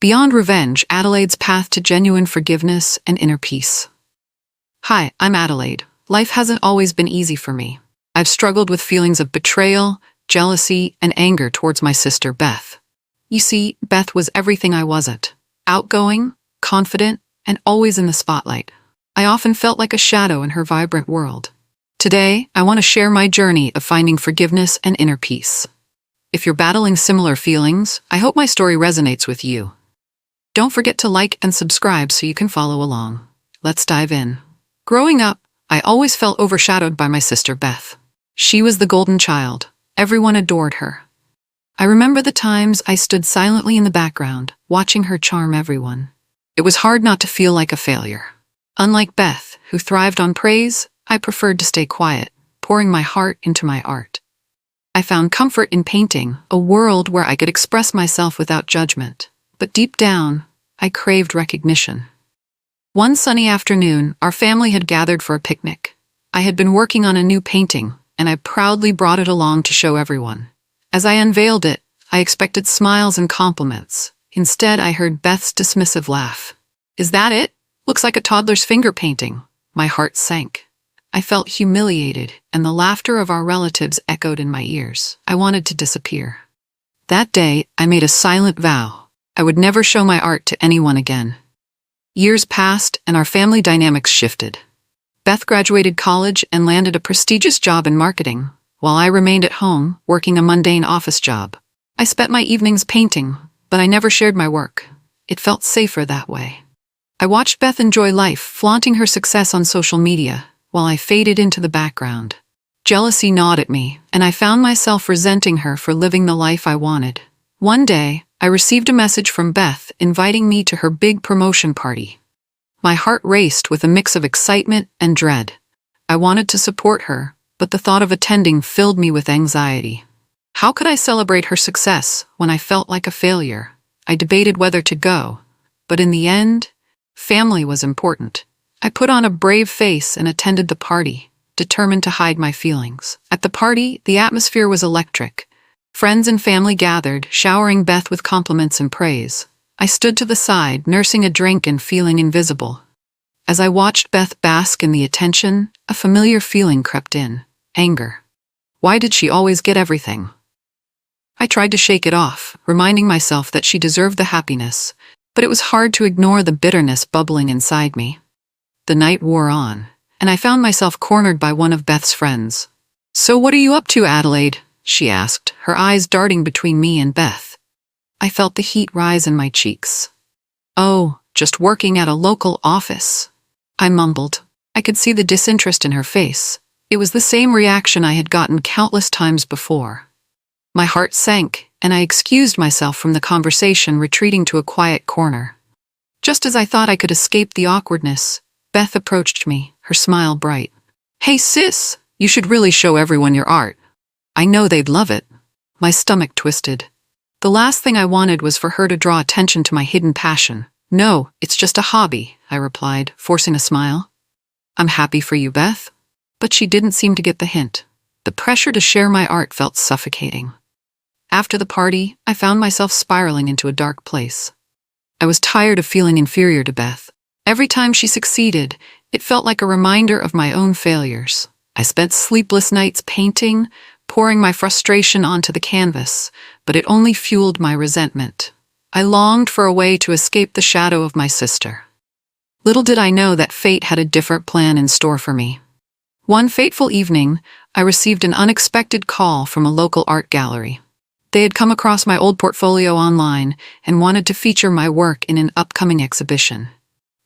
Beyond Revenge, Adelaide's Path to Genuine Forgiveness and Inner Peace. Hi, I'm Adelaide. Life hasn't always been easy for me. I've struggled with feelings of betrayal, jealousy, and anger towards my sister Beth. You see, Beth was everything I wasn't. Outgoing, confident, and always in the spotlight. I often felt like a shadow in her vibrant world. Today, I want to share my journey of finding forgiveness and inner peace. If you're battling similar feelings, I hope my story resonates with you. Don't forget to like and subscribe so you can follow along. Let's dive in. Growing up, I always felt overshadowed by my sister Beth. She was the golden child. Everyone adored her. I remember the times I stood silently in the background, watching her charm everyone. It was hard not to feel like a failure. Unlike Beth, who thrived on praise, I preferred to stay quiet, pouring my heart into my art. I found comfort in painting, a world where I could express myself without judgment. But deep down, I craved recognition. One sunny afternoon, our family had gathered for a picnic. I had been working on a new painting, and I proudly brought it along to show everyone. As I unveiled it, I expected smiles and compliments. Instead, I heard Beth's dismissive laugh. "Is that it? Looks like a toddler's finger painting." My heart sank. I felt humiliated, and the laughter of our relatives echoed in my ears. I wanted to disappear. That day, I made a silent vow. I would never show my art to anyone again. Years passed, and our family dynamics shifted. Beth graduated college and landed a prestigious job in marketing, while I remained at home, working a mundane office job. I spent my evenings painting, but I never shared my work. It felt safer that way. I watched Beth enjoy life, flaunting her success on social media, while I faded into the background. Jealousy gnawed at me, and I found myself resenting her for living the life I wanted. One day, I received a message from Beth inviting me to her big promotion party. My heart raced with a mix of excitement and dread. I wanted to support her, but the thought of attending filled me with anxiety. How could I celebrate her success when I felt like a failure? I debated whether to go, but in the end, family was important. I put on a brave face and attended the party, determined to hide my feelings. At the party, the atmosphere was electric. Friends and family gathered, showering Beth with compliments and praise. I stood to the side, nursing a drink and feeling invisible. As I watched Beth bask in the attention, a familiar feeling crept in: anger. Why did she always get everything? I tried to shake it off, reminding myself that she deserved the happiness, but it was hard to ignore the bitterness bubbling inside me. The night wore on, and I found myself cornered by one of Beth's friends. "So what are you up to, Adelaide?" she asked, her eyes darting between me and Beth. I felt the heat rise in my cheeks. "Oh, just working at a local office," I mumbled. I could see the disinterest in her face. It was the same reaction I had gotten countless times before. My heart sank, and I excused myself from the conversation, retreating to a quiet corner. Just as I thought I could escape the awkwardness, Beth approached me, her smile bright. "Hey sis, you should really show everyone your art. I know they'd love it." My stomach twisted. The last thing I wanted was for her to draw attention to my hidden passion. "No, it's just a hobby," I replied, forcing a smile. "I'm happy for you, Beth." But she didn't seem to get the hint. The pressure to share my art felt suffocating. After the party, I found myself spiraling into a dark place. I was tired of feeling inferior to Beth. Every time she succeeded, it felt like a reminder of my own failures. I spent sleepless nights painting, pouring my frustration onto the canvas, but it only fueled my resentment. I longed for a way to escape the shadow of my sister. Little did I know that fate had a different plan in store for me. One fateful evening, I received an unexpected call from a local art gallery. They had come across my old portfolio online and wanted to feature my work in an upcoming exhibition.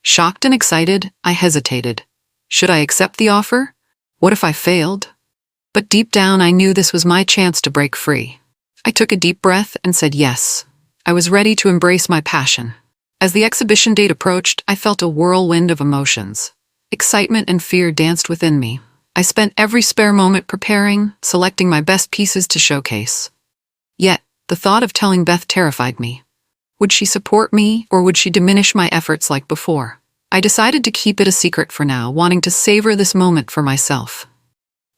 Shocked and excited, I hesitated. Should I accept the offer? What if I failed? But deep down, I knew this was my chance to break free. I took a deep breath and said yes. I was ready to embrace my passion. As the exhibition date approached, I felt a whirlwind of emotions. Excitement and fear danced within me. I spent every spare moment preparing, selecting my best pieces to showcase. Yet, the thought of telling Beth terrified me. Would she support me, or would she diminish my efforts like before? I decided to keep it a secret for now, wanting to savor this moment for myself.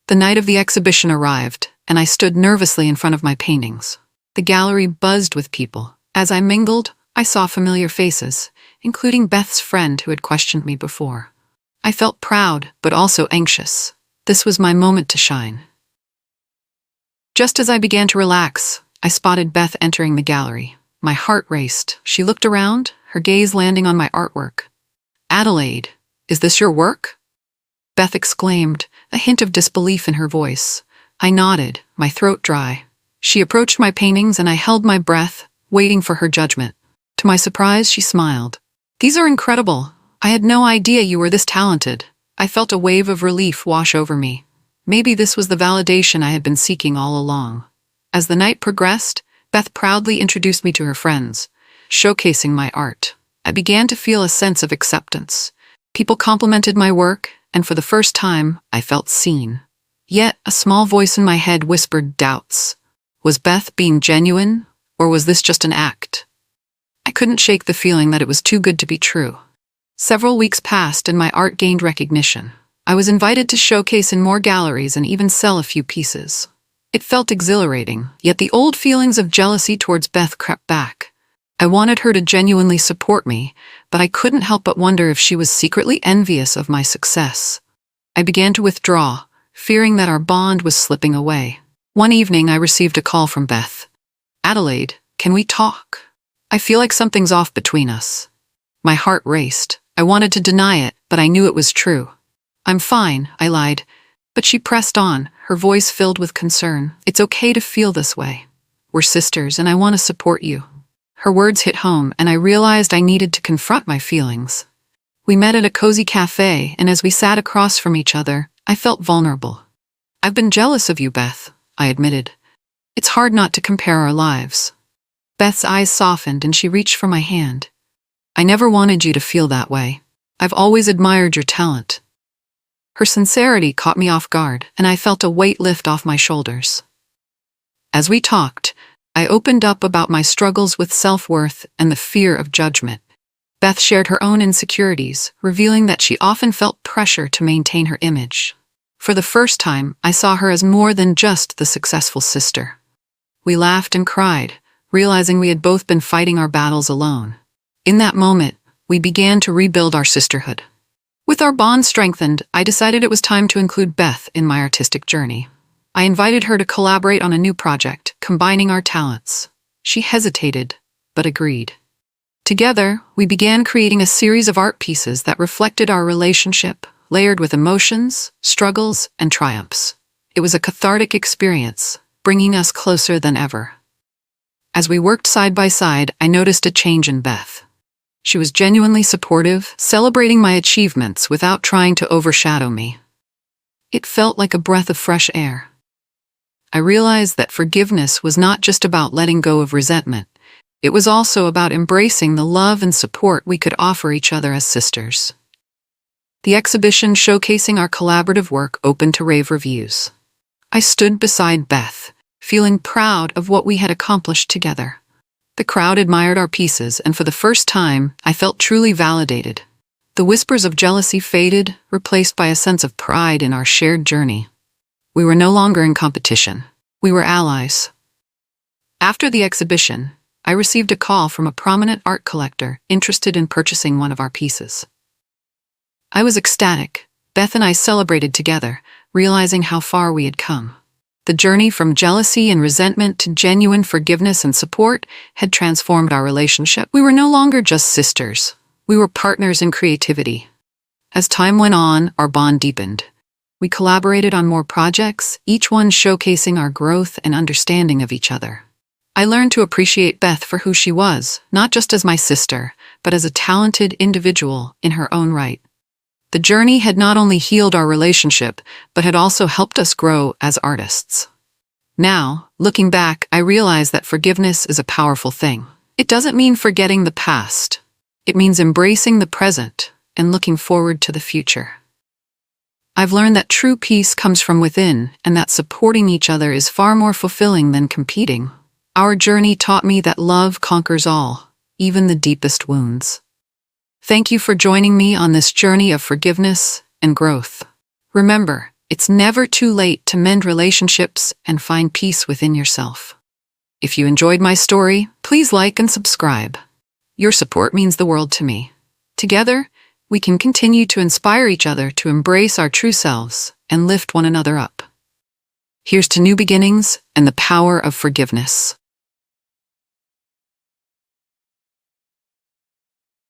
The night of the exhibition arrived, and I stood nervously in front of my paintings. The gallery buzzed with people. As I mingled, I saw familiar faces, including Beth's friend who had questioned me before. I felt proud, but also anxious. This was my moment to shine. Just as I began to relax, I spotted Beth entering the gallery. My heart raced. She looked around, her gaze landing on my artwork. "Adelaide, is this your work?" Beth exclaimed, a hint of disbelief in her voice. I nodded, my throat dry. She approached my paintings and I held my breath, waiting for her judgment. To my surprise, she smiled. "These are incredible. I had no idea you were this talented." I felt a wave of relief wash over me. Maybe this was the validation I had been seeking all along. As the night progressed, Beth proudly introduced me to her friends, showcasing my art. I began to feel a sense of acceptance. People complimented my work, and for the first time, I felt seen. Yet, a small voice in my head whispered doubts. Was Beth being genuine, or was this just an act? I couldn't shake the feeling that it was too good to be true. Several weeks passed and my art gained recognition. I was invited to showcase in more galleries and even sell a few pieces. It felt exhilarating, yet the old feelings of jealousy towards Beth crept back. I wanted her to genuinely support me, but I couldn't help but wonder if she was secretly envious of my success. I began to withdraw, fearing that our bond was slipping away. One evening, I received a call from Beth. "Adelaide, can we talk? I feel like something's off between us." My heart raced. I wanted to deny it, but I knew it was true. "I'm fine," I lied. But she pressed on, her voice filled with concern. "It's okay to feel this way. We're sisters and I want to support you." Her words hit home and I realized I needed to confront my feelings. We met at a cozy cafe and as we sat across from each other, I felt vulnerable. "I've been jealous of you, Beth," I admitted. "It's hard not to compare our lives." Beth's eyes softened and she reached for my hand. "I never wanted you to feel that way. I've always admired your talent." Her sincerity caught me off guard, and I felt a weight lift off my shoulders. As we talked, I opened up about my struggles with self-worth and the fear of judgment. Beth shared her own insecurities, revealing that she often felt pressure to maintain her image. For the first time, I saw her as more than just the successful sister. We laughed and cried, realizing we had both been fighting our battles alone. In that moment, we began to rebuild our sisterhood. With our bond strengthened, I decided it was time to include Beth in my artistic journey. I invited her to collaborate on a new project, combining our talents. She hesitated, but agreed. Together, we began creating a series of art pieces that reflected our relationship, layered with emotions, struggles, and triumphs. It was a cathartic experience, bringing us closer than ever. As we worked side by side, I noticed a change in Beth. She was genuinely supportive, celebrating my achievements without trying to overshadow me. It felt like a breath of fresh air. I realized that forgiveness was not just about letting go of resentment. It was also about embracing the love and support we could offer each other as sisters. The exhibition showcasing our collaborative work opened to rave reviews. I stood beside Beth, feeling proud of what we had accomplished together. The crowd admired our pieces, and for the first time, I felt truly validated. The whispers of jealousy faded, replaced by a sense of pride in our shared journey. We were no longer in competition. We were allies. After the exhibition, I received a call from a prominent art collector interested in purchasing one of our pieces. I was ecstatic. Beth and I celebrated together, realizing how far we had come. The journey from jealousy and resentment to genuine forgiveness and support had transformed our relationship. We were no longer just sisters. We were partners in creativity. As time went on, our bond deepened. We collaborated on more projects, each one showcasing our growth and understanding of each other. I learned to appreciate Beth for who she was, not just as my sister, but as a talented individual in her own right. The journey had not only healed our relationship, but had also helped us grow as artists. Now, looking back, I realize that forgiveness is a powerful thing. It doesn't mean forgetting the past. It means embracing the present and looking forward to the future. I've learned that true peace comes from within and that supporting each other is far more fulfilling than competing. Our journey taught me that love conquers all, even the deepest wounds. Thank you for joining me on this journey of forgiveness and growth. Remember, it's never too late to mend relationships and find peace within yourself. If you enjoyed my story, please like and subscribe. Your support means the world to me. Together, we can continue to inspire each other to embrace our true selves and lift one another up. Here's to new beginnings and the power of forgiveness.